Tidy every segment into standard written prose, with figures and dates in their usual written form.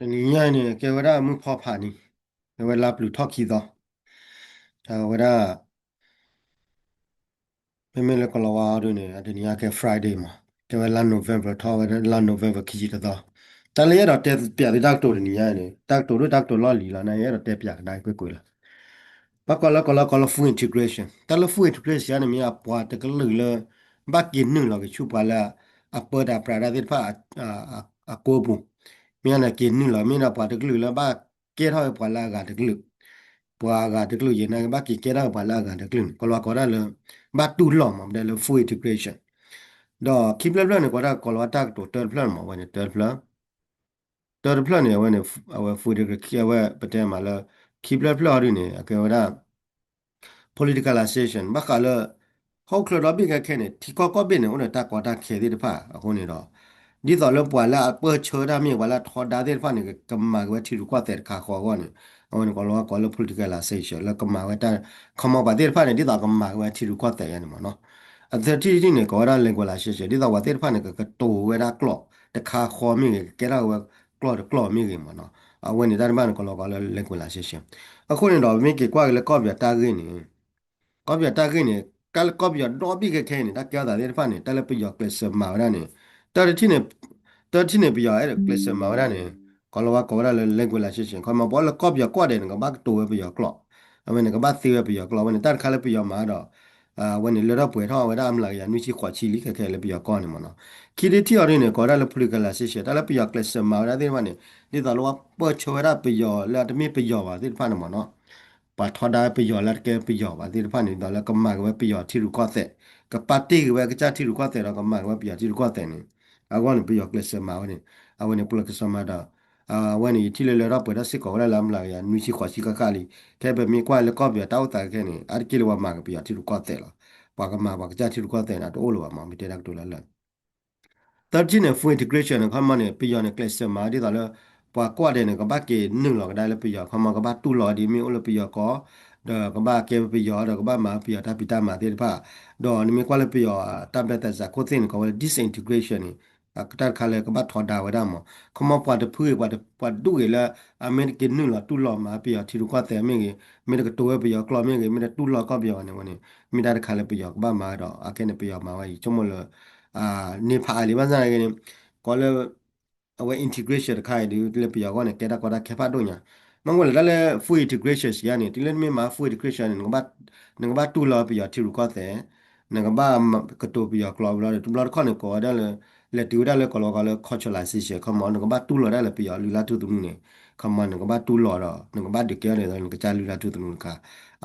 你呀呢？给我那木泡怕你，给我拉不住套起早。我那妹那个老娃的呢，这你也给 Friday 嘛，给我拉 November 套我这拉 November 起的早。但是也到这别的大多的你呀呢，大多老离了，那也到这别个大贵了。Bakala full integration. Tala full integration ni mi apa te kelu le bakin nu la ke chupa la apa da prada de pa a kobu. Mi ana ke nu la mi na pa te kelu la ba ke tha pa la ga te kelu. Pa ga te kelu ye na ba ki ke tha pa la ga te kelu. Ko la le ba tu lo ma de le full integration. Do keep le plan ko da ko la ta to third plan ma wa ne third plan. Third plan ne wa ne our full integration wa pa te ma la keep le plan ri ne ke wa da politicalization ဘာကလဲဟောက်ခလတော့ဘိကခဲနေတီကောကောဘင်းနေဦးတာကောတာခဲဒီတဖာအခုနေတော့ဒီတော့လပွာလာเปิดเชิดามีวาละทอดาเดฟานี่กำมาว่าที่รู้ว่าแต่ขาขอก่อนนี่เอาเนี่ยก็รู้ว่าก็เลย politicalization แล้วกำมาว่าแต่คำมาบาเดฟานี่ที่ต่อกำมาว่าที่รู้ว่าแต่ยันมั้งเนาะอันที่เนี่ยก็ว่า language ที่ต่อว่าเดฟานี่ก็โตเวลากลอแต่ขาขอมีแกเราว่ากลอมีกันมั้งเนาะเอาวันนี้ได้บ้านก็รู้ก็เลย language အခုနေတော့မိကေကွာလေကော့ပြတာကင်းနေကော့ပြတာကင်းနေကလကော့ပြတော့ပြီးခဲနေတာကြောက်တာလေဖာနေတလည်းပြရောကလစမာရနေတော်တိနေတော်တိနေပြရောအဲ့ကလစမာရနေကောလဝါကောရလေလင်ကွလာရှိရှင်ခမဘောလကော့ပြကွာတယ်ငါဘတ်တိုပြရောကလောအမနေကဘတ်သေးပြရောကလောဝင်တတ်ခါလေပြရောမှာတော့วันนี้เราได้ป่วยท้องไว้ได้มาหลายอย่างนู่นชีขวาชีลิแค่เลยไปยาก้อนนี่มันเนาะคิดที่อะไรเนี่ยก็ได้เราพูดกันละเสียแต่เราไปยากเลสมาได้ที่วันนี้ที่ตอนเราว่าเปิดโชว์ได้ไปยอแล้วจะมีไปยอว่าที่ฟันมันเนาะปัดทอได้ไปยอแล้วแกไปยอว่าที่ฟันนี่ตอนแล้วก็มาก็ไปยอที่รู้ก็แต่กับปาร์ตี้ก็ว่าก็จะที่รู้ก็แต่เราก็มาก็ไปยอที่รู้ก็แต่นี่เอาวันนี้ไปยอกเลสมาวันนี้เอาวันนี้พูดกันมาได้วันนี้ที่เราเปิดได้สิก่อนแล้วลำหลายอย่างนู่นชีขวาชีก็กาลีแค่แบบมีกว่าแล้วก็เบียดเต้าแต่แค่นี้อาจจะคิดว่ามาก็ไปยอที่รู้ก็แต่ละ Pagama Bakaja Tilquata and all of Mamma Dactula. 13 full integration ခမနဲ့ပြရတဲ့ class မှာဒီတော့လေပွားကွာတဲ့ကဘာကေနုလောကဒါလည်းပြရခမကဘာတူလောဒီမီအိုလပြရကောဒါကဘာကေပြရတော့ကဘာမှာပြရတာပိတာမှာတဲ့ပါတော့နိမကွာလည်းပြရတမ်ပတဲ့ဇာကိုသိနေကော disintegration นี่ကတခါလေကဘာထော်ဒါဝဒမခမပွားတဲ့ဖွေးပွားဒူရလာအမေရိကန်နုလောတူလောမှာပြရထီကွာတဲ့မင်းကြီးမင်းကတိုးပြရကလောမင်းကြီးမင်းတူလောကပြရနေဝင်မိတာခါလည်းပြရကဘာမှာတော့အကဲနေပြရမှာဝါကြီးချုံမလို့နေပါလေဘာသာရေးကောလေအဝဲ integration ခိုင်ဒီလေပြကောနေကဲတာကောတာခေဖတ်တော့ညာမငွေလည်း full integration ရနေဒီလေမြမှာ full integration ငဘာတူလာပြတီရကောတဲ့ငဘာကတိုပြကလောလာတူလာခေါနေကောဒါလေတူဒါလေကောလောကလေ culturalization ခမန်ငဘာတူလာလည်းပြလူလာတူတူနေခမန်ငဘာတူလာတော့ငဘာဒီကဲလေကကြလူလာတူတူက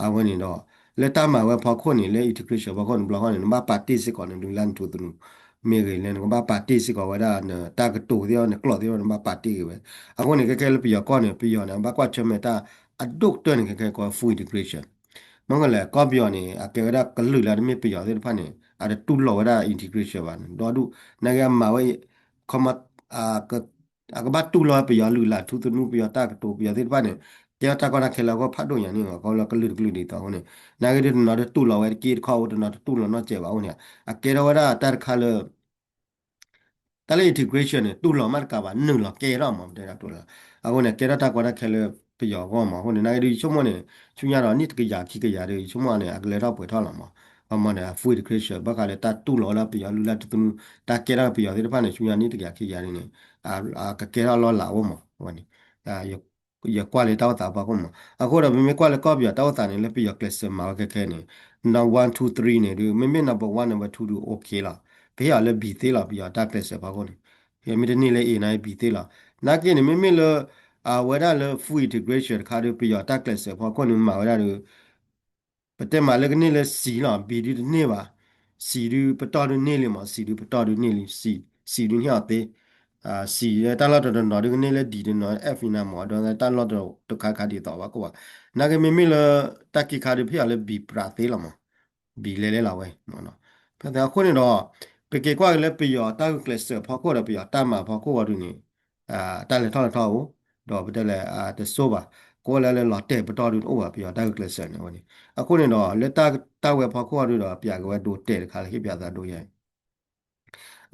အဝဲနေတော့လက်တမှာဝဲဖောက်ခွနေလေ integration ဘောကောဘလောကောနေမပါတီစစ်ကောနေလူလန်တူတူမေရလေကဘာပါတီစစ်ကောဝဒါတာကတူတဲ့နဲ့ကလော့တဲ့မပါတီပဲအခုနေကဲလေပြကောနေပြနေဘာကွာချမေတာအဒုတ်တဲ့နေကဲကော full integration မင်္ဂလာကောပြောနေအကေရကလူလာမေပြရတဲ့ဖာနေအဲ့တူလောဝဒါ integration ပါတော့ဒုနိုင်ငံမှာဝဲခမအာကဘာတူလောပြရလူလာသူသူပြရတာကတူပြရတဲ့ဖာနေကြာတာကနာခေလာကိုဖတ်တော့ရနေကောလကလူကလူနေတော့နေနာဂရီနော်တူလောဝဲကီခေါ်တော့နော်တူလောနော်ကျေပါဦးနေအကေရဝဒါတာခါလတလေ integration နဲ့တူလောမတ်ကပါနုလောကေရမှာတဲ့တူလောအခုနေကေရတာကောခဲလပြရောကောမှာဟိုနေနာရီချုံမနေချုံရတော့နိတကရာခိကရာတွေချုံမနေအကလေတော့ပွေထောက်လာမှာအမနေ full integration ဘက်ကလည်းတတူလောလာပြရလူလာတူတာကေရပြရတဲ့ဖာနေချုံရနိတကရာခိရာနေကကေရလောလာဝမဟိုနေရကွာလေတောက်တာပါကောမှာအခုတော့မိမကွာလေကောပြတောက်တာနေလည်းပြရကလစ်မှာခဲနေ now 1 2 3နေဒီမိမ number 1 number 2do okay လားဘေးရလည်းဘီသေးလားပြရတက်ကလစ်ပါကောနေရမိတနေ့လည်း A နိုင်ဘီသေးလားနာကင်းနေမိလည်းဝရလည်း full integration ခါရပြရတက်ကလစ်ပါကောနေမှာဝရလည်းပတက်မှာလည်းကနေလည်းစီလားဘီဒီနေပါစီဒီပတော်နေလေမှာစီဒီပတော်နေလေစီဒီညတဲ့စီတလာတော့တော့ဒီကနေလေဒီနော် F နာမော်တော့တလာတော့တခါခါဒီတော့ပါကွာနာကမိမိလတက်ကီခါဒီဖျားလေဘီပရာသေးလာမဘီလေလေလာဝဲနော်ဖတ်တဲ့ခုနေတော့ပကေကွာလေပြရတာကလစ်ဖောက်ခေါ်ရပြရတာမှာဖောက်ခေါ်ရနေတာလေထောက်ထောက်တော့ပတက်လေတဆိုးပါကိုလည်းလော်တဲ့ပတော်တို့ဩပါပြရတာကလစ်နေဝင်အခုနေတော့လက်တာဝဲဖောက်ခေါ်ရတော့ပြကဝဲတို့တဲ့ခါလေပြတာတို့ရဲ့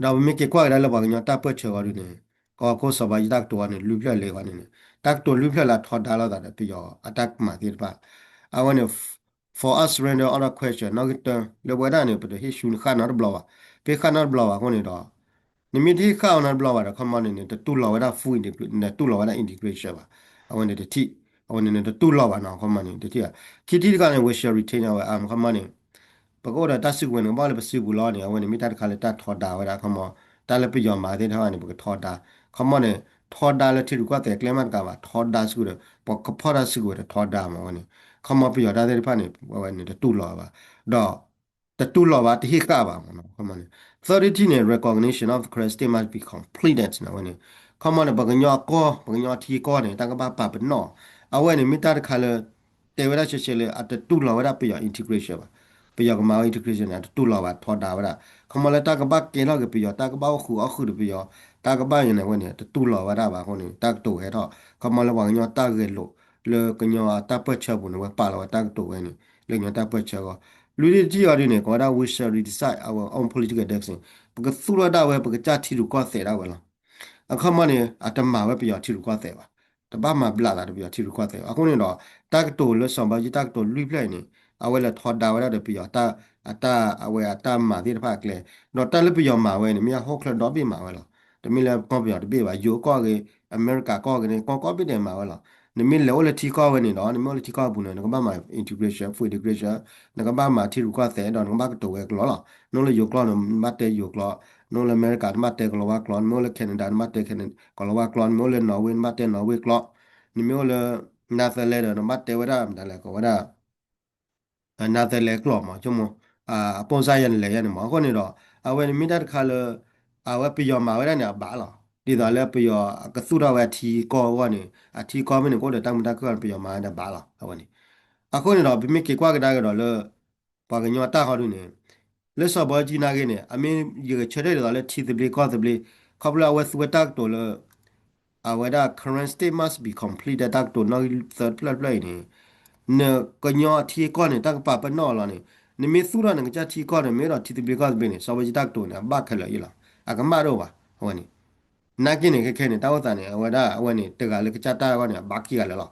တော့မိကေကွာလည်းဘာကညတာပတ်ချော်ရနေ ko so ba dak to ne lu phle le wa ne tak to lu phle la tho da la da pi yo attack ma ti ba I want to for us render other question no kita le wa da ne pe he shun kha na blo wa pe kha na blo wa ko ne do ni mi thi kha na blo wa da come on ne tu lo wa da fu ne tu lo wa da integration ba I want to ti I want to tu lo wa na come on ne ti ya ki ti ka ne we shall retain our come on ne ปกติตัดสิบวันบ่เลยไปสิบล้อเนี่ยวันนี้มีตัดขาเลยตัดทอดดาวไว้แล้วเขามาตัดเลยไปยอมมาที่เท่านี้ปกติทอดดาเขามาเนี่ยทอดดาแล้วที่รู้ก็แต่เกลมันกันว่าทอดดาสุดเลยปกพอดาสุดเลยทอดดามาวันนี้เขามาไปยอมได้ที่พันนี่วันนี้จะตู้ล้อว่าดอกแต่ตู้ล้อว่าที่ก้าว่ามันเขามาเนี่ย 13 เนี่ย recognition of the correct state must be completed นะวันนี้เขามาเนี่ยปกติยอก็ปกติยอที่ก็เนี่ยตั้งก็บ้าป่าเป็นนอเอาไว้เนี่ยมีตัดขาเลยแต่เวลาเฉยๆเลยอาจจะตู้ล้อไว้ได้ไปยอม integration ปยอกมาอินทิกรชันเนี่ยตุลาวัดทอดดาวดาขมเลตากบักเกลอกปยอตากบ้าขู่อขู่ปยอตากบ้าอย่างไรวะเนี่ยตุลาวัดบาคนนี้ตากตัวเหรอขมเลวางยอตากเกลโลเลกยอตากเปิดเชบุนว่าปาลว่าตากตัวเนี่ยเลกยอตากเปิดเชก็လူတွေကြည့်ရတယ်เนี่ยก็ได้ we shall decide our own political direction ปกสุรดาเวปกจัดที่รู้ก็เสร็จแล้วล่ะအခါမှနေအတမပဲပြရထီရကွာတဲ့ပါတပတ်မှပလာတာတပြရထီရကွာတဲ့အခုနေတော့တက်တိုလဆောင်ပါကြီးတက်တိုလွိပလိုက်နေအဝဲလက်ထော်ဒါဝရတဲ့ပြရတာအတာအဝဲအတာမှာဒီတစ်ဖက်ကလေတော့တက်လက်ပြရမှာဝဲနေမြဟုတ်ခလတော့ပြမှာဝဲလားတမီလည်းပေါ့ပြတပြပါယိုကောကေအမေရိကကောကနေကောပြတယ်မှာဝဲလားနမီလောလက်တီကောဝဲနေတော့နမီလက်တီကောဘူးနေကဘာမှာ integration full integration နကဘာမှာထီရကွာတဲ့တော့နကဘာကတော့ဝဲကလောလားနိုးလေယိုကောနမတ်တဲ့ယိုကောနိုးလေအမေရိကမတ်တဲ့ကလောဝါကလောနိုးလေကနေဒါမတ်တဲ့ကနေကလောဝါကလောနိုးလေနော်ဝေမတ်တဲ့နော်ဝေကလောနိမျိုးလေနာသလဲတော့မတ်တဲ့ဝရမ်ဒါလည်းကောဝရနာသလဲကလောမှာကျမပုံစံရလေရနေမှာခေါနေတော့အဝဲမိတတ်ခါလအဝဲပြယောမှာဝရနေဘာလားဒီတော့လဲပြယောကစုတော့ဝဲထီကောဝနေအထီကောမင်းကိုတော့တမ်တကပြယောမှာတဲ့ဘာလားအဝဲနေအခုနေတော့ပြမိကေကွာကဒါကတော့လေပါကညောတာဟောင်းနေလက်စောဘောကြီးနာကနေအမင်းရချတဲ့တော့လဲထီတပလီကောတပလီခပလာဝဲစဝတက်တော့လေအဝဲဒါ current state must be completed တက်တော့ no third play နေne konyo thi ko ne tak pa pa no la ne ni mi su ra ne cha thi ko ne me ra thi ti bi ka be ne so ba ji tak to ne ba khala yi la a ka ma ro ba ho ni na ki ne ke ne ta wa ta ne wa da wa ne te ga le cha ta wa ne ba ki ga le la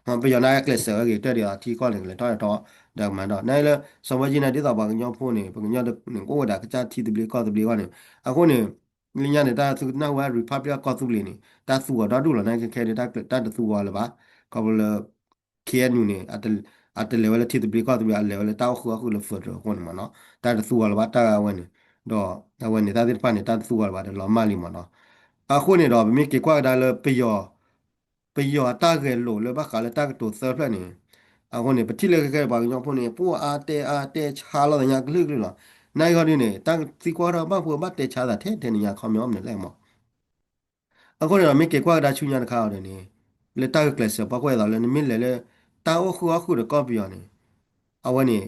ma pe yo na ya kle se ge te de thi ko ne le to to da ma do na le so ba ji ne de ta ba nyo pho ne ba nyo de ne ko da ka cha thi ti bi ka ti bi wa ne a ko ne လင်းရနေတာသူနောက်ဝါ Republic ကောသူလီနေတာသူတော့ဒူလနိုင်ခဲတဲ့တာတူဝါလပါကဘလ KNU နေအတ level တိတပီကောတပီ level တောက်ခုအခုလဖတ်တော့ခွန်မနော်တာသူဝါလပါတာဝနေတော့အဝနေတာဒီပန်နေတာသူဝါလပါတော့မလီမနော်အခုနေတော့မိကေကွာဒါလပယောတာကဲလို့လဘခါလတာကတူဆပ်ဖလနေအခုနေပတိလေကဲပါညောဖုန်နေပူအာတဲချာလာညာကလိကလနိုင်ရနေတန်စီကွာတော့ဘာဖို့မတဲချာတာတဲ့နေညာခေါမျောမနေလဲမောအခုနေတော့မိကေကွာဒါချူညာတခါရတယ်နေလေတာကလစပါကွဲတော့လေမိလေတာအခုတော့ကော်ပီရနေအဝနေ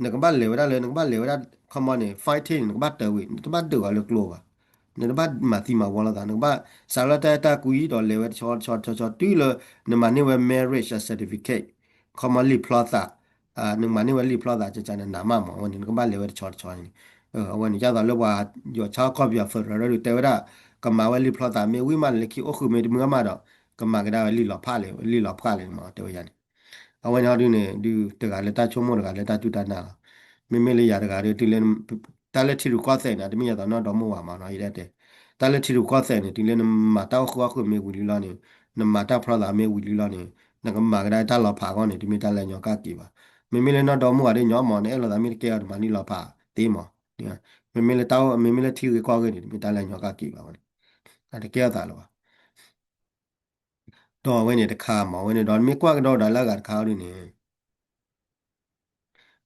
နကဘလေဝရလေနကဘလေဝရခမနေ fighting နကဘတဲဝီနကဘတဲဝါလေကလောပါနကဘမာတီမာဝလာတာနကဘဆာလတာတာကူီတော့လေဝချောတီလနမနေဝ marriage certificate ခမလီပလာတာနမနေဝလီပလာတာချာနာမမဝနကဘလေဝချောနေအဝနေကြတော့လောပါယောချာကောပြဖရရတဲဝရကမာဝလီပလာတာမေဝီမလေကီအခုမေဒီမမတော့ကမာကဒါလီလောဖာလေလီလောဖာလေမတေဝရအဝနာဒုနေဒီတကလက်တာချုံမောတကလက်တာတူတနာမေမေလေးရတကတွေတီလန်တာလက်တီရကောတဲ့နာတမီရတော့တော့မောဝါမနော်ရတဲ့တာလက်တီရကောတဲ့နေတီလန်မတာခွာခွမေဝီလီလာနေနမတာဖလာမေဝီလီလာနေနကမာကဒါတာလောဖာကောနေဒီမီတာလက်ညောကကီပါမေမေလေးတော့မောဝါတွေညောမောနေအဲ့လိုသမီးကဲရမနီလောဖာတေးမောဒီမေမေလေးတောမေမေလေးတီရကောကနေဒီမီတာလက်ညောကကီပါဘာအဲ့တကဲတာလောတော့ဝင်းနေတခါမောဝင်းနေတော့မေကွာကတော့ဒါလကတခါရင်းနေ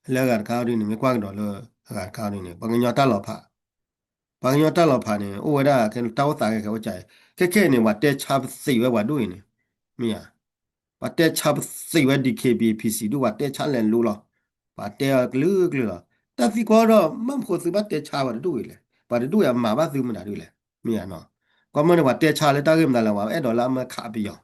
lagar kauri ni mi kwak do lo lagar kauri ni bang nyota lo pha bang nyota lo pha ni o wada ke taw ta ke ko chai ke ni wa te chap sei we wa du ni mi ya wa te chap sei we DKB PC du wa te cha len lu lo wa te glu glu lo ta fi ko do mam kho su ba te cha wa du le ba du ya ma ba su ma da du le mi ya no ko mo ni wa te cha le ta ke ma la wa e do la ma kha pi yo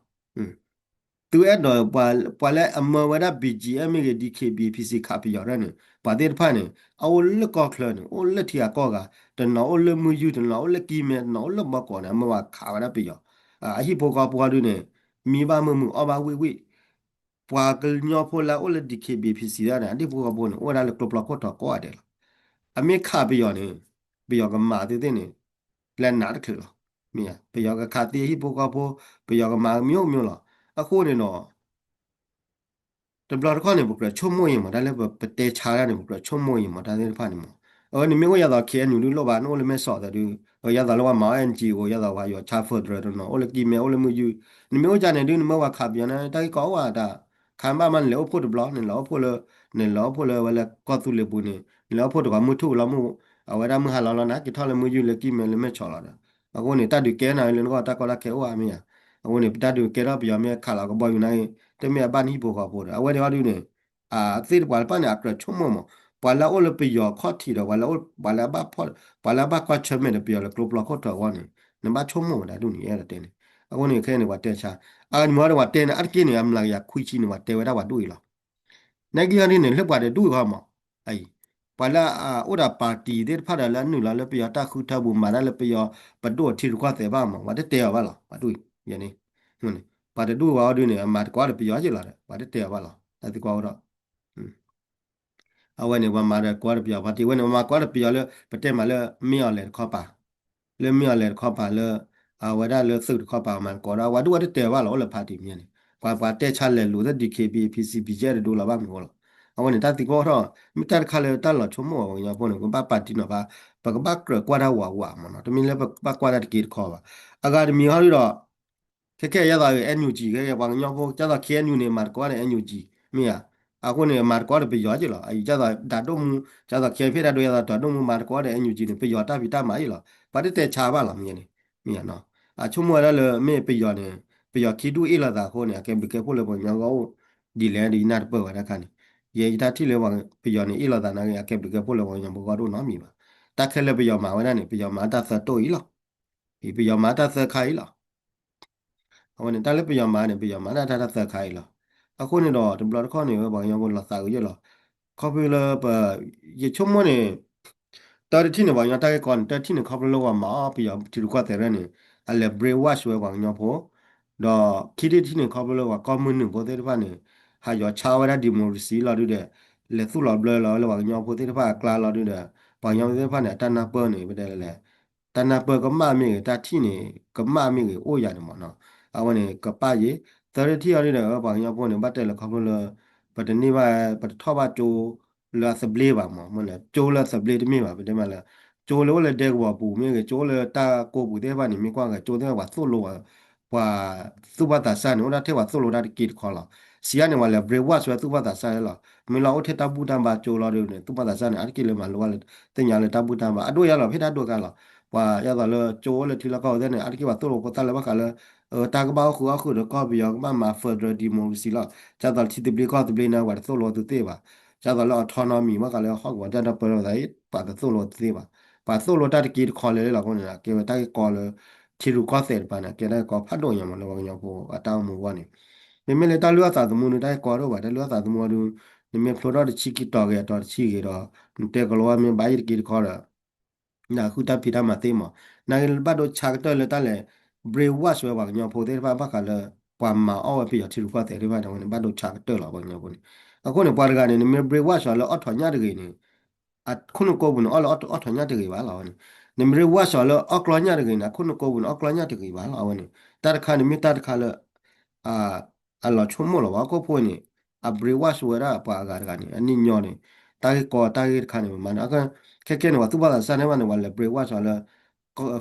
tu e do pa le amma wada BGM ge DKB PC 卡比较人呢把这判呢啊我了搞可能我了天搞个等那我了没有等那我了几面那我了没搞呢没话卡完了比较啊一波搞波的呢米吧么么二吧喂ပွာကလညောဖိုလာအိုလဒီကေဘီပီစီရတယ်ဒီဘောကဘောနအိုဒါလကလပလကောတော့ကောရတယ်အမေခါပြယောနေပြယောကမာတဲ့နေလက်နာတခလမြေပြယောကခါတီဟိဘောကဘောပြယောကမာမြို့မြို့လားအခုနေတော့ တဘလတော့ကနေဘကချုံမွေးမှာဒါလည်းပတေချာရတယ်ဘကချုံမွေးမှာဒါလည်းဖာနေမှာနေမျိုးရတော့ခဲနူလူလောပါနိုလည်းမဲဆော့တယ်ဒီရတော့လောမောင်အန်ဂျီကိုရတော့ဟာရောချာဖေတ်ရတော့နော်အိုလည်းဒီမဲအိုလည်းမယူနေမျိုးကြနေဒီနမဝခါပြန်နေတိုင်ကောဝါတာခံပါမန်လေဖို့တဘလနေလောဖို့လေနေလောဖို့လေဝလဲကောတူလေဘူးနေလောဖို့တော့မထုလောမှုအဝရမဟာလောနာကိထောလည်းမယူလေကိမဲလည်းမဲချော်လာတယ်အခုနေတတ်ဒီကဲနိုင်လည်းတော့တကောလာခဲဝါမီယာအခုနေတတ်ဒီကဲတော့ပြောမဲခါလာကဘောယူနိုင်တမဲဘာနီဘောကဘောအဝဲတော်ဒီနေသေတပွားပန်ရကချုံမမပွာလာအိုလပယောခော့တီတော့ဝါလာအိုဝါလာဘဖော့ဝါလာဘကွာချမဲတပြောလကလပလခော့တော်ဝါနေနမချုံမဒါဒုနေရတဲ့နေအခုနေခဲနေဝတဲချာမောရဝတဲနေအကိနေအမလာရခွိချီနေဝတဲဝရဝဒူလာနိုင်ကရနေလက်ပါတဲ့ဒူဟာမအိပလာအိုဒါပါတီတဲ့ဖာဒလာနူလာလပယောတခုထဘူမာလာလပယောပဒိုတီရကွာတဲ့ပါမဝတဲ့တဲဝါလာဝဒူယနေဟွန်းပါတဲ့ဒူဝါဒူနေအမတ်ကွာတဲ့ပယောကြလာတယ်ဝတဲ့တဲဝါလာတဲ့ကွာတော့အဝဲနေဝမှာတဲ့ကွာတဲ့ပယောပါတီဝဲနေမှာကွာတဲ့ပယောလေပတဲ့မှာလေမြော်လေခေါ်ပါလေမြော်လေခေါ်ပါလေဝဒါလေစုခေါ်ပါမှာကောရာဝဒူဝတဲ့တဲဝါလာလေပါတီမြင်နေပါတဲ့ချလေလူတဲ့ DKB PCB ကျတဲ့ဒူလာပါမျိုးလားအဝနေတတိကောတော့မိတတ်ခါလေတက်လာချုံမောဝင်ရပေါ်နေကပါပါတီနော်ပါပကပတ်ကွာရဝါဝါမနော်တမင်းလည်းပကွာရတကီခေါ်ပါအကာဒမီဟာရီတော့ခက်ခဲရတာရဲ့ NUG ကရပါညောဖို့ကျတော့ KNU နေမှာကွာတဲ့ NUG မီယာအခုနေမှာကွာတဲ့ပြရောကြလားအဲကျတော့ဒါတော့မူကျတော့ KF ရတော့ရတော့မူမှာကွာတဲ့ NUG နေပြရောတာပြတာမိုင်လားဘာတဲ့ချာပါလားမင်းနေမီယာနော်ချုံမောရလေမေပြရောနေပြရောခီတူအေလာတာခေါ်နေကဲဘကဲဖို့လေပေါ်ညောကောဒီလဲဒီနာတော့ပေါ်ရခါနေ ye ita ti le wang pi yo ni ilo da na ya ke bi ke po le wang yang bo ga do na mi ba ta ke le pi yo ma wa na ni pi yo ma ta sa to yi lo pi yo ma ta sa khai lo aw ni ta le pi yo ma ni pi yo ma ta ta sa khai lo a ko ni do de blo ko ni ba yang bo la sa yo lo ko pi le ba ye chom mo ni ta ri ti ni ba yang ta ke kon ta ti ni ko lo wa ma pi yo ti ru kwa te re ni a le bre wash we wang yo pho do ki ti ti ni ko lo wa ko mun ni bo te ba ni ha yo cha wa da democracy lo du de လေသူ့လောက်ဘလလောက်လောက်ညောဖို့တိတဖာကလာလောက်တဲ့ဘာညောတဲ့ဖာနဲ့တဏ္ဍပေါ်နေပဲတဲ့လေတဏ္ဍပေါ်ကမမီတာတိနေကမမီကိုအိုရတယ်မနော်အဝနေကပရေတရတိရတဲ့ဘာညောပေါ်နေbắtတဲ့လခမလပတ်နေပါပတ်ထောပါကျိုလာစပလေးပါမလဲကျိုလာစပလေးတမီပါပဲတဲ့မလားကျိုလို့လေတဲ့ကွာပူမင်းကကျိုလေတာကိုပူတဲ့ဘာနေမိကွာကကျိုတဲ့ဘာသုလို့ကွာသုဘတာဆန်နော်တဲ့ဘာသုလို့တာကိခေါ်လာစီရနေမှာလေ brave watch ဆိုသုဘတာဆန်လား မင်းလာဦးထတပူတံပါကြိုလာတယ်သူပတ်တာစနေအကိလေမလောလေတင်ညာလေတပူတံပါအတို့ရလာဖိတာတို့ကလာဝါရတော့လေကျိုးလေထီလာကောတဲ့နေအကိပါတို့ကိုတလည်းမကလည်းတာကပောက်ခုအခုတော့ကောပြီးတော့မဖက်ဒရယ်ဒီမိုကရေစီလာကျတော့တီတပလီကောတပလီနာဝါသို့လို့တေးပါကျတော့လောအော်တိုမီမကလည်းဟောက်ဝါတဲ့ပရောတိုင်းပါသို့လို့တေးပါပါသို့လို့တတကီခေါ်လေလာကောနေတာကေတိုင်ကောလေချီရူကောတဲ့ပါနာကေတဲ့ကောဖတ်တော့ရမလို့ညောဖို့အတောင်းမူဝါနေမိမလေတလူအသာသမုန်တိုင်းကောတော့ပါတလူအသာသမုန်တို့နိမေဖလိုတော့ချီကီတော့ရတော့ချီကေတော့တေကလောအမြင်ဘိုင်ကီခေါ်ရနာခုတပိတာမတေမနာဘတ်တော့ချာတော့လေတလေဘရေဝါဆွဲပါညောဖိုတဲ့ဘာဘကလည်းပွာမာအော်ပြရချီရကွာတဲ့ဘာတော့ဘတ်တော့ချာတော့လာပါညောဖို့အခုနေပွားကနေနိမေဘရေဝါဆွဲလောအထော်ညတကေနေခုနကိုဘူးနော်အော်အထော်ညတကေပါလာနိမေဘရေဝါဆွဲလောအကလောညတကေနာခုနကိုဘူးနော်အကလောညတကေပါလာဝနိတတခါနိမေတတခါလအာအလောချုံမလောကိုဖို့နိအဘရေဝါဆွဲရာပါကားကနေအနိညောနေတာကောတာခါနေမနာကခဲနေဝသူပါစနေမနေဝလေဘရေဝါဆွဲလာ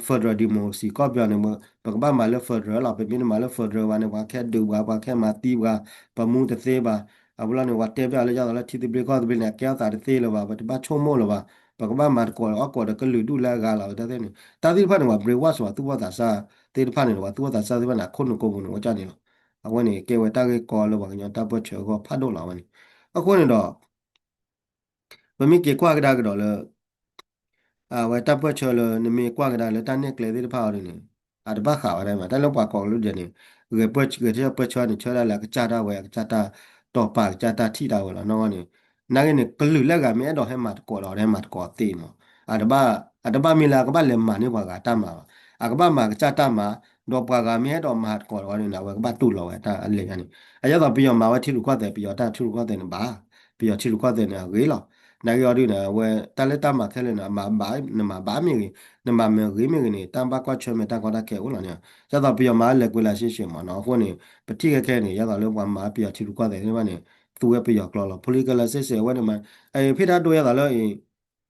ဖက်ဒရယ်ဒီမိုစီကောပြနေမပကဘာမလဖက်ဒရယ်လာပဲပြင်းမလဖက်ဒရယ်ဝါနေဝါခဲဒူဝါခဲမာတီဝါပမှုတသေးပါအဘလာနေဝတ်တဲပြလေကြတော့တီတီဘရေကောဘယ်နဲ့ကဲတာတသေးလောပါဘတ်ဘာချုံမောလောပါပကဘာမတ်ကောအကောတကလူဒူလာကလာတဲ့တဲ့နေတာဒီဖာနေဝဘရေဝါဆွဲသူဝတာစာတေဖာနေဝသူဝတာစာဒီဖာနာခုနကိုဘူးနော်ကြနေလောအဝနေကေဝတာကေကောလောပါညတာပွချေကောဖတ်တော့လာဝနေအခုနေတော့မမီကေကွာကဒါကတော့လေဝတာပွချေလောနမီကွာကဒါလေတန်နေကလေဒီဖာရင်း à đó bác khảo ở đây mà ta lúc bà còn lúc giờ này người theo bữa cho này cho ra là cái cha ta về cái cha ta tỏ bà cha ta thi đầu là nó này nãy cái này cái lưỡi là cái mẹ đó hay mặt quả đó hay mặt quả tim mà à đó ba mình là cái ba lem màนี่ว่าcái ta mà à cái ba mà cái cha ta mà đó bà cái mẹ đó mặt quả đó này là cái ba tu lo cái ta anh liền này à giờ đó bây giờ mà cái thi lục qua đây bây giờ ta thi lục qua đây là ba bây giờ thi lục qua đây là ghế lo nãy giờ đi là về ta lấy ta mà thế này mà ba mình na ma me ri me ni tam ba kwa chwe me ta kwa da ke u la ne ya da pi ma le kwe la shi shi ma no ho ni pa ti ke ni ya da le wa ma pi ti lu kwa de ni ma ni tu we pi yo klo lo political la se se wa ni ma ai phi da do ya da le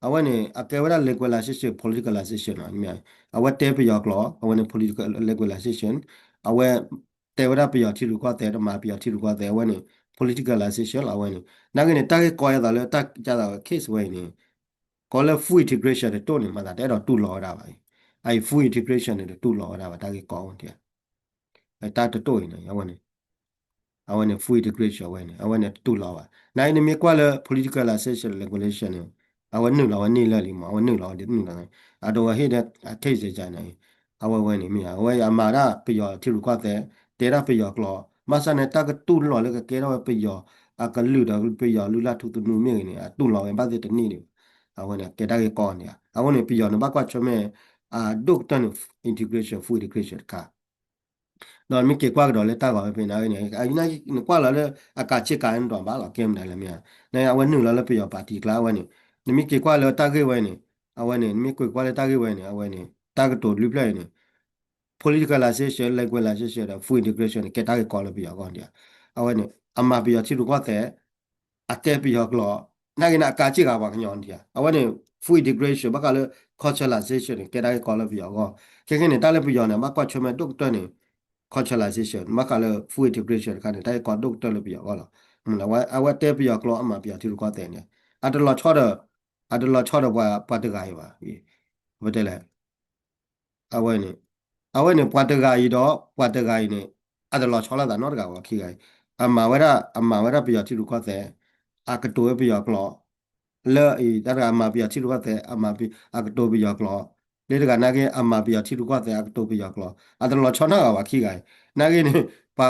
a wa ni a ke wa da le kwe la shi shi political la shi shi no ni a wa te pi yo klo a wa ni political le kwe la shi shi a wa te wa da pi yo ti lu kwa de ma pi yo ti lu kwa de wa ni political la shi shi la wa ni na ke ni ta ke ko ya da le ta ja da case wa ni có là full integration để tôi mà đã đó tu lò ra vậy ai full integration để tu lò ra vậy ta cái có thì ai ta tôi này I want a full integration I want to law na ini me kwala political association regulation I want no law ni la li ma I want no law de ni la ado wa hede a case ja na I want me I amara pe yo ti ru kwa te ra pe yo klo ma sa ne ta ka tu lo le ka ke ro pe yo a ka lu da pe yo lu la tu tu nu me ni a tu lo ba de ni ni I want ke da ke ko ni I want pe yo no ba kwa chome a dok tan integration full integration ka đó mình kết quả đó là ta gọi về nào này ai này qua là cả chế cả anh đoàn bảo là kem này là mía này à vấn nữa là bây giờ party class vấn này mình kết quả là ta cái vấn này à vấn này mình kết quả là ta cái vấn này à vấn này ta cái tổ lúc này politicalization legalization da full integration ke ta ko lo bi ya gon dia awane amma bi ya ti ru ko te ate bi ya klo na ke na ka chi ga ba nyon dia awane full integration ba ka le culturalization ke ta ko lo bi ya go ke ne ta le bi ya na ma ko chome dok to ne culturalization ma ka le full integration ka ne ta ko dok to le bi ya go lo la wa awa te bi ya klo amma bi ya ti ru ko te ne adalo choda ba de ga ba ba de le awane pwata ga ido pwata ga ine adalo chola da nor ga wa ki ga amma wera bi ya ti ru ko te akato bi ya klo le I da ga amma bi ya ti ru ko te amma bi akato bi ya klo le da ga na ge amma bi ya ti ru ko te akato bi ya klo adalo chona ga wa ki ga na ge ne pa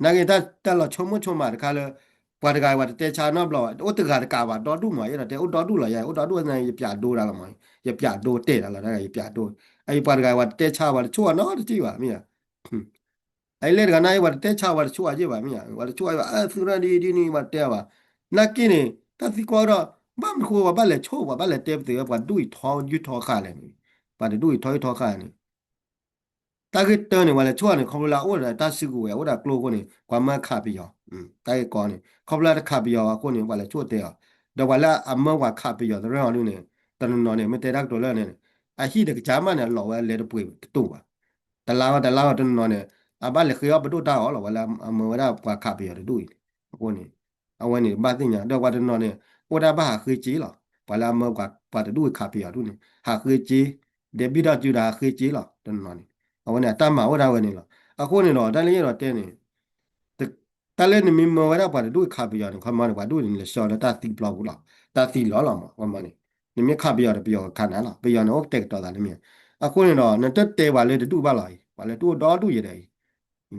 na ge da lo chomo choma ka le pwata ga wa te cha no blo o te ga wa do du ma ya te o do du la ya o do du na ya pya do la ma ya pya do te la da ya pya do ai par ga wa te cha wa chua no ti wa mi ya ai le ga na wa te cha wa chua je wa mi ya wa chua wa a su ra di ni wa te wa na ki ni ta si ko ro ba m ko wa ba le cho wa ba le te te wa du I tho yu tho kha le ni ba de du I tho kha ni ta cái tên này mà là chua này không là ủa là ta sư của ủa là kêu con này qua mà khá bây giờ ta cái con này không là khá bây giờ con này gọi là chua tê à đó gọi là âm mà qua khá bây giờ đó rồi này tao nói này mới tê đắc đồ lên này à khi được chả mà này lẩu lấy được bụi tụ àแต่ลาวตอนนอนเนี่ยอาบ้านเลยเคยเอาไปดูดาวหรอเวลาเมื่อเวลากว่าขับไปอยู่ดูคนนี้เอาวันนี้บ้านที่เนี่ยเดี๋ยวว่าตอนนอนเนี่ยว่าได้บ้าหาคือจีหรอเวลาเมื่อกว่าจะดูขับไปอยู่ดูเนี่ยหาคือจีเดี๋ยวบิดาจูดาคือจีหรอตอนนอนเนี่ยเอาวันนี้ตามมาว่าได้วันนี้หรอเอาคนนี้หรอได้เลยหรอเต้เนี่ยแต่แต่เล่นนี่มีเมื่อเวลากว่าจะดูขับไปอยู่เนี่ยเขามาเนี่ยว่าดูนี่เลยชอบแล้วตาตีเปล่ากูหรอตาตีหล่อหรอมาวันนี้นี่ไม่ขับไปอยู่ไปอยู่ขนาดหรอไปอยู่เนี่ยโอ้เต็กตัวตาเนี่ยအခုနေတော့နဲ့တက်တဲပါလေတူပါလားပါလေတူတော့တူရတယ်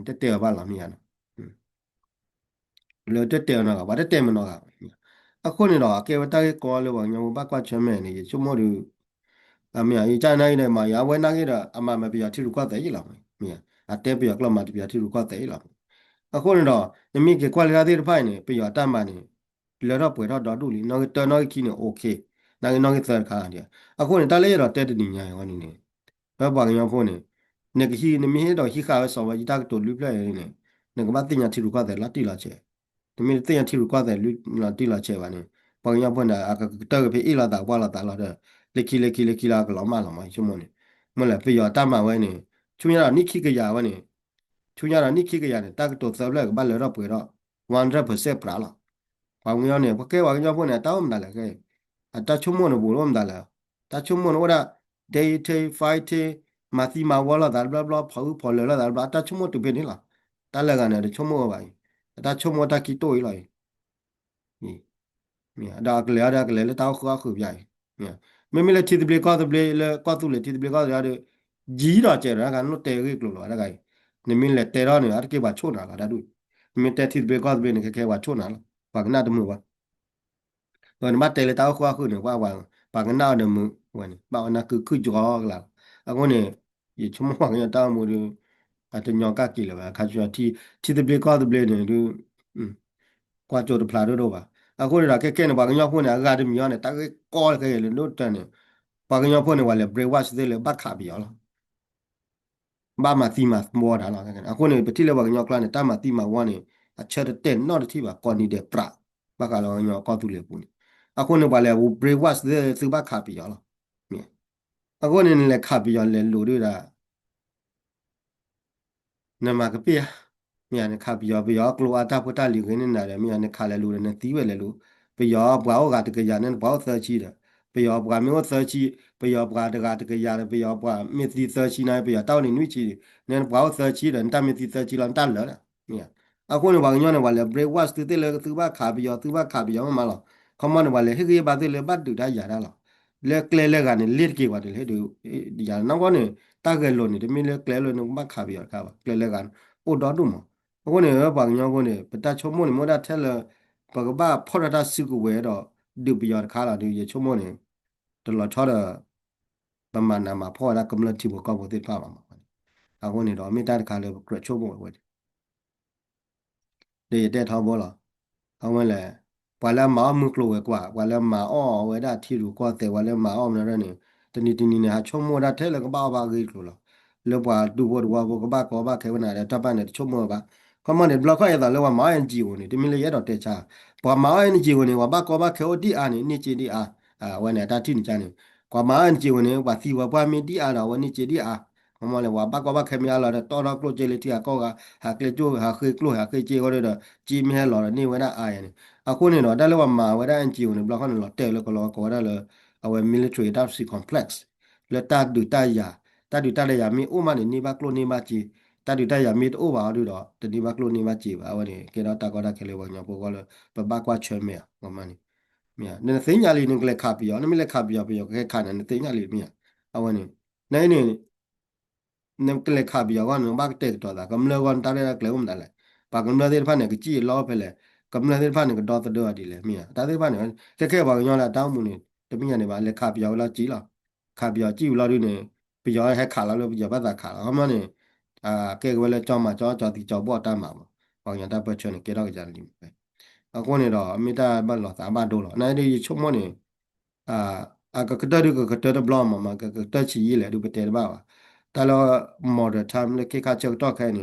တက်တဲပါလားမြန်လေတက်တဲနော်ကဘာတက်တဲမနော်ကအခုနေတော့အကေဝတာကောလို့ဘာညောဘကွာချမဲနေချုံမတို့အမေအကြနိုင်နေမှာရဝဲနာခဲ့တာအမမပြတိလူကွာတဲ့ရလားမြန်အတဲပြကလမတပြတိလူကွာတဲ့လားအခုနေတော့နမိကေကွာလာတဲ့ဖိုင်နေပြရတတ်မှနေလေတော့ပွေတော့တူလီနော်တော်နော်ခီနေโอเคနိုင်နော်ကသက်ခါတယ်အခုနေတားလေတော့တဲတနေညာရောနေနေဘယ်ပါကရောဖုန်းနေနေကဟီနေမင်းတော့ဟီခါဆောဝါကြီးတက်တော်လူပြလဲနေနေကမတင်ညာတီလူကွာတဲ့လာတိလာချေဒီမင်းတင်ညာတီလူကွာတဲ့လူလာတိလာချေပါနေပါကရောဖုန်းတာအကတက်ဖေးအလာတာပွာလာတာလာတဲ့လက်ခီလာကလောမလောမချုံမနေမလဲပြရတတ်မှဝဲနေချွန်ရနိခိကရဝဲနေချွန်ရနိခိကရနေတက်တော်သဘလကဘာလဲတော့ပွေတော့100%ပရာလာပါကရောနေပကဲပါကရောဖုန်းနေတောင်းမလာလေအတချုံမနဘူလုံးဒါလာတချုံမနဝရ day day fight mati ma wala dal bla bla phau phol la dal ba ta chumo tu be ni la ta la ga ne chumo ba ta chumo ta ki to yi la ni mi da ke le ta khu khu ya mi mi le ti de ble ka de ble le ka tu le ti de ble ka ya de ji đó chơi ra cái nó tè cái lỗ đó cái nên mình lại tè đó nữa cái bà chốt nào là đã đủ mình tè thịt bê con bên cái bà chốt nào và cái nào được mua rồi mà tè lại tao khoa khứ nữa qua và cái nào được mua vậy bảo nó cứ gió là à con này gì chúng hoàng nhà tao mua được à từ nhỏ các kỳ là bà khai cho thì bê con bên này được qua chỗ được phá được ba à con này là cái này bà cái nhau con này gà đêm nhỏ này ta cái coi cái này nó tên này bà cái nhau con này là breakfast đây là bắt khá bị rồi ba mà ti mà mua đã là cái ako ne betile ba nyo kla ne ta ma ti ma wa ne a che de ten no de ti ba ko ni de pra ba ka lo nyo ko tu le pu ni ako ne ba le bu break was de su ba kha pi yo lo ako ne le kha pi yo le lu de da နမကပြမြန်နခါပြောပြောကလိုအတာဖတာလီခင်းနေတာလေမြန်နခါလဲလူနဲ့တီးပဲလေလူပြောဘွားကတကရနဲ့ဘောက်သချီတယ်ပြောဘွားမျိုးသချီပြောဘွားတကတကရပြောဘွားမြစ်စီသချီနိုင်ပြောတောင်းနေနွိချီနဲ့ဘောက်သချီတယ်တမြစ်စီသချီလန်တတ်လဲမြန်အခုနေဘာညောနေပါလဲ break was တူတယ်လေသူဘခါပြောသူဘခါပြောမလားခမနဘာလေဟေကြီးဘာတယ်လေဘတ်တူတာရတာလားလေကလေလေကနေလစ်ကေပါတယ်လေဒီရနောက်ကနေတာကဲလို့နေတယ်မင်းလေကလေလို့နေမခါပြောခါပါကလေလေကန် ပိုတော်တုံမအခုနေဘာညောကိုနေပတချုံမနေမဒထဲလပကဘာဖော်ရတာစုကိုဝဲတော့ဒီပြရခါလာဒီချုံမနေတလချောရပမာဏမှာဖော်ရကမ္လတိဘကောဘတိပါမှာအခုနေတော့မိတာတခါလေကရချုံမဝဲဒီတဲ့ထောင်းဘောလားအဝဲလေဝါလာမမှုကလိုကွာဝါလာမအောဝဲတာထီလူကွာတဲ့ဝါလာမအောမရနေတနီတနီနေဟာချုံမတာထဲလကဘာဘာကြီးကလိုလောပွားဒူဘောဒဝါဘောကဘာကောဘာခဲဝနာတဲ့တပ်ပနဲ့ချုံမပါကမန်ဘလော့ခရတာလောမာအန်ဂျီဝင်ဒီမီလရတော့တဲ့ချာဘာမာအန်ဂျီဝင်ဝဘာကောဘာခဲဝဒီအာနေချီဒီအာဝဲနေတာတိနေချာနေကွာမာအန်ဂျီဝင်ဝစီဝဘာမီဒီအာတော့ဝနေချီဒီအာမမလည်းဝဘာကောဘာခဲမရလာတော့တော်ကလိုချေလတီကောကဟာကလေကျိုဟာခေကလိုဟာခေချေကောရတော့ဂျီမဲလော်နေဝနာအာယနေအခုနေတော့တယ်လောမာဝဒအန်ဂျီဝင်ဘလော့ခနဲ့လော်တဲလောကလောကောရလောအဝဲ military industry complex လက်တာဒူတယာတာဒူတလည်းရမီဥမနေနေဘကလိုနေမချီတာဒူတယာမီတိုဘာဒူတော့တဒီဘကလိုနေမချီပါဝနေကေတော့တာကောတာခဲလေဝညပိုကောလပပကွာချွဲမဲမမနီမြာနေသိညာလီနေကလေးခါပြောနမလေးခါပြောခဲခါနေသိညာလီမြာအဝနေနိုင်နေနေကလေးခါပြောကနဘကတဲ့တော့တာကမလောကန်တာရဲကလေးုံတယ်လေပါကမလတဲ့ဖာနေကကြည့်လောဖဲလေကမလတဲ့ဖာနေကတော့တော့ဒီလေမြာတာတဲ့ဖာနေခဲပါကညောလာတောင်းမှုနေတမညာနေပါလေခါပြောလာကြည့်လားခါပြောကြည့်လာဒီနေပြောဟဲခါလာလို့ပြောပတ်တာခါလာဟမနေအာကဲကလေးကြောင်းမှာကြောတီကြောပေါ်တမ်းမှာပေါ့ညာတပ်ပတ်ချွနေကြတော့ကြတယ်ပဲအခုနေတော့အမိတာဘတ်လောသာဘတ်တို့လောနိုင်ဒီချုံမနေအာကကတရကကတရဘလမမကကတချီလေဒုပတေဘာတာလောမော်ဒထမ်လေကေကချက်တော့ခဲနေ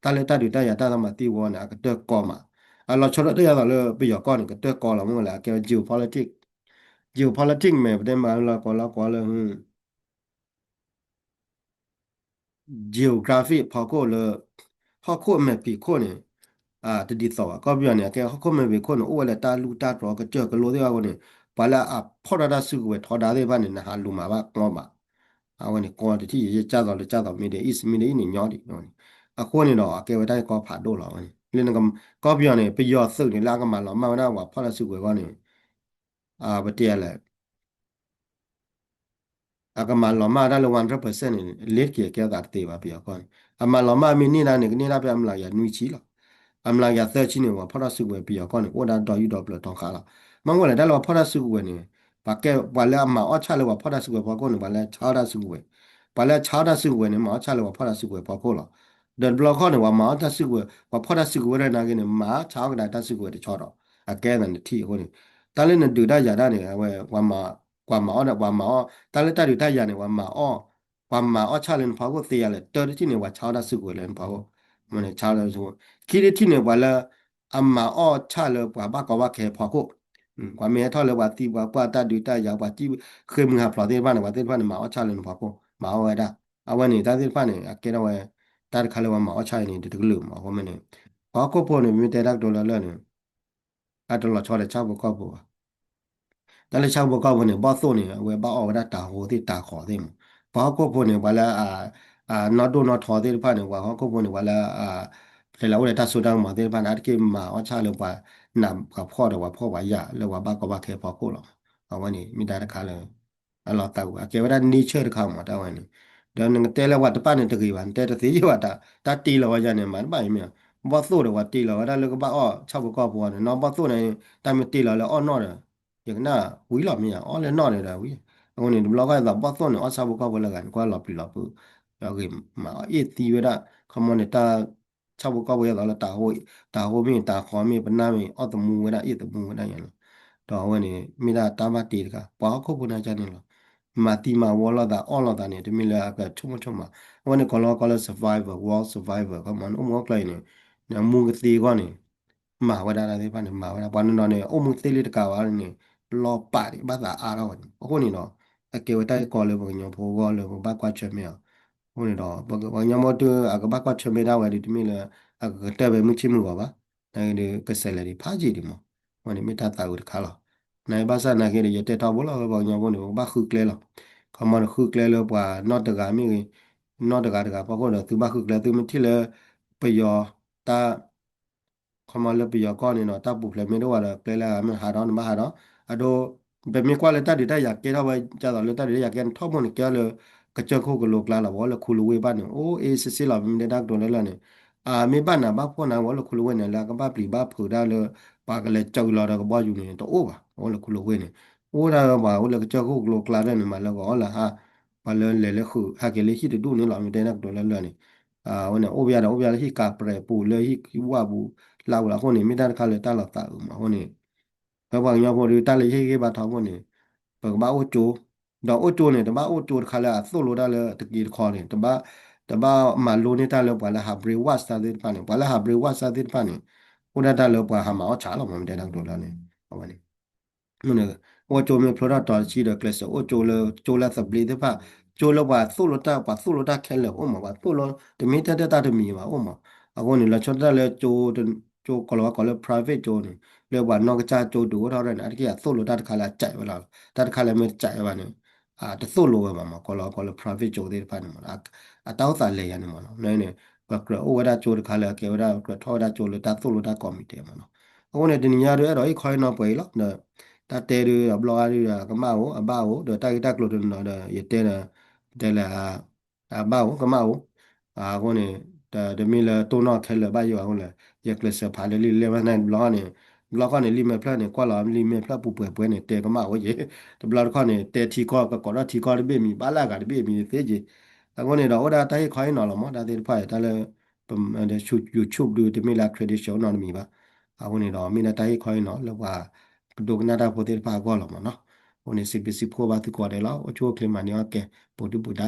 တာလေတတူတရတာမတီဝနာကတကောမှာအလောချောတဲ့ရတော့လေပြရကောနေကတကောလောမလားကဲ geopolitics geopolitics မဲ့တဲ့မှာလောကောလော geography พอโคเลยพอโคไม่ปีโคเนี่ยตดีต่อก็เบียเนี่ยแกเขาโคไม่ปีโคเนี่ยโอ้เลยตาลูตาตรอก็เจอก็รู้ได้ว่าคนเนี่ยปะละพอดาสึกเวทอดาได้บ้านเนี่ยนะฮะลูมาบ้างอมาเอาวันนี้ก่อนที่จะจ้าต่อมีเดอิสมีเดอินี่ยอดิเนาะคนนี่เนาะแกไว้ได้ก็ผ่าโดหรอวันนี้เรื่องนั้นก็เบียเนี่ยไปยอดสึกเนี่ยลากมาหรอมาว่าว่าพอดาสึกเวว่าเนี่ยปะเตียแหละ Agama loma da lo 100% ni let ke da te ba pia kon ama loma mi ni na pia amla ya nui chi lo amla ya the chi ni wa phara su we pia kon o da do yu do plo ton kha la ma ngo le da lo phara su we ni ba ke ba le ma o cha le wa phara su we ba kon ba le cha da su we ba le cha da su we ni ma cha le wa phara su we ba ko lo the block kon wa ma da su we wa phara su we na ke ni ma cha ga da su we de cha do a ke na ni thi ko ni ta le na du da ya da ni we wa ma กว่าหมอเนี่ยว่าหมอตาเลตาดูตายาเนี่ยว่าหมออ้อว่าหมออ้อชาเลนพอก็เสียเลยตอนที่เนี่ยว่าชาวดาสึกเลยพอก็มันเนี่ยชาวดาสึกคิดที่เนี่ยว่าละอาหมาอ้อชาเลยว่าบ้าก็ว่าแค่พอก็กว่าเมียทอดเลยว่าที่ว่าตาดูตายาว่าที่เคยมึงหาปลอดที่บ้านเนี่ยว่าที่บ้านเนี่ยหมาอ้อชาเลนพอก็หมาอ้อได้เอาวันนี้ตาที่บ้านเนี่ยเกณฑ์เอาไว้ตาเขาเลยว่าหมาอ้อชาเนี่ยถึงลืมเอาไว้เนี่ยพอก็พอเนี่ยมีแต่รักโดนละเนี่ยอาจจะเราชอบเลยชอบก็พอ แต่ละชาวบกคนเนี่ยบ่สู้เนี่ยเว้ยบ่ออกได้ตาโหที่ตาขอที่มั้งเพราะก็คนเนี่ยว่าละนอดูนอทอที่ผ่านเนี่ยว่าเขาก็คนเนี่ยว่าละแต่ละวันเนี่ยถ้าสุดามาที่ผ่านอาจจะมาว่าชาเลยว่านำกับพ่อเดี๋ยวว่าพ่อว่ายาเลยว่าบ้าก็ว่าแค่พอกูหรอกเอาวันนี้มีได้ราคาเลยเราตาว่าเกี่ยวกับด้านนี้เชื่อเขาหมดเอาวันนี้ dan nang tele wat depan ni tegi wan te te ji wat ta ti lo wa ja ne man ba mi ba so de wa ti lo da le ko ba o cha bu ko bo ne no ba so ne ta mi ti lo le o no de ye na wi lo mi ya o le no de da wi ko ni lo ga da ba so ne o cha bu ko bo le ga ko lo pi lo pu ya ge ma e ti we da ko mo ne ta cha bu ko bo ya da ta ho mi ta kho mi ba na mi o to mu we da e to mu we da yaတော့ဝနေမိသားတာမတီတကဘာခုခုနာကြနေလို့မာတီမာဝလာတာအော်လာတာနေတမီလာကချုံချုံမှာဝနေကော survivor world survivor ကမန်အမောကလိုက်နေနမူကတိကနေမာဝဒါတဲ့ဘာနေမာဝဒါဘာနေတော့နေအမှုသေးလေးတကပါနေလောပါဒီဘာသာအားတော့အခုနေတော့အကေဝတိုက်ကောလေဘညောဖိုးကောလေဘာကွာချေမြေဟိုနေတော့ဘညောမတူအကဘာကွာချေမြေတော့ဝဒီတမီလာအကတဲ့ပဲမြချမှုပါအဲဒီကဆယ်လေဖားကြည့်ဒီမောဟိုနေမိသားတာကိုတခါလားနိုင်ဘာသာနာကေရတဲ့တော့ဘလောဘောညောဘနေဘာခုကလဲလားကမန်ခုကလဲလောပါnot တကမိnot တကပကောတော့သူဘာခုကလဲသူမတိလဲပယောတာခမလပယောကောနေတော့တပ်ပုဖလဲမင်းတို့ကတော့ကလဲလာမဟာတော့မဟာတော့အတော့ဘယ်မြကွာလက်တတွေတရကေတော့ပဲကြာတော့လက်တတွေရကေထောက်မနေကြလဲကကြခုကလောကလာလာဘောလခုလိုဝေးပါနေအိုးအေးစစ်စစ်လာမင်းတဲ့တော့လဲလာနေမေပါနာဘာဖောနာဘောလခုလိုဝေးနေလာကဘာပလီဘာဖူဒါလဲပါကလေးကြောက်လာတော့ကဘာယူနေတော့အိုးပါဘောလခုလိုဝေးနေအိုးဒါဘာဘောလကကြခုကလောကလာတဲ့နေမှာလောကဟောလာဟာဘာလဲလေခုဟာကလေးဟိတူနေလာမင်းတဲ့တော့လဲနေဝနေအိုဗျာဟိကပရပူလေဟိဝါဘူးလောက်လာဟိုနေမိသားခါလေတာလောက်တာဦးမှာဟိုနေဘဘညောဖို့ဒီတာလေဟိဘာထောင်းဖို့နေဘကဘာအိုချိုတော့အိုချိုနေတဘာအိုချိုခါလာသို့လို့တာလေတကီခေါ်နေတဘာမာလိုနေတာလေဘာလာဟာဘရီဝတ်စာတဲ့ဖာနေဘာလာဟာဘရီဝတ်စာတဲ့ဖာနေဟိုတာလေဘာဟာမောချာလို့မတဲ့တော့လာနေဟောပါနေနโอโจมีพลอตตอชีเดคลาสโอโจเลโจลาสบลีเดปะโจลว่าสุลตาปะสุลตาแค่เลโอมาว่าสุลตมีแต่ตาตมีมาโอมาအခုနေလချတ်တယ်โจကလောကလော private โจနေလေว่านอกจากโจดูเท่านั้นอันที่สุลตาคาลาใจเวลาตาคาลาไม่ใจว่าเนี่ยตสุลว่ามาก็ล private โจเดปะเนี่ยมันต้าสาเลยยันมันเนี่ยก็กระโอวดาโจคาลาเกวดากระทอดาโจลตาสุลตาคอมมิเตมันအခုနေတင်ညာတွေအဲ့တော့อีคอยนอไปแล้วเนี่ยตาเตรูบล็อกอะไรก็มาโออาบ้าโอเดี๋ยวตาตากลุดนอเดี๋ยวเตนะเตละอาบ้าโอก็มาโอคนนี้เดี๋ยวมีละตัวนอกแค่ละบ้าอยู่คนละอยากเลยเสียผ่านเลยเลยว่านั่นบล็อกเนี่ยลิมเพลเนี่ยก็เราลิมเพลปุ๊บเปื่อยเนี่ยเตก็มาโอเยแต่บล็อกเนี่ยเตทีก็ได้ทีก็ได้เบี้ยมีบ้าละก็ได้เบี้ยมีเสียจีคนนี้เราโอ้ได้ตาให้คอยนอหรอมั้งได้เดี๋ยวไปแต่ละผมเดี๋ยวชุดยูทูบดูจะมีละเครดิตโชว์นอนมีปะคนนี้เรามีละตาให้คอยนอแล้วว่า ဒုက္ခနာတာပိုတဲ့ပါကောလောမနော်ဟိုနေစစ်ပစီဖိုဘာတိကောတယ်လောအချိုးကလမနီယောကဲပိုတူပူတာ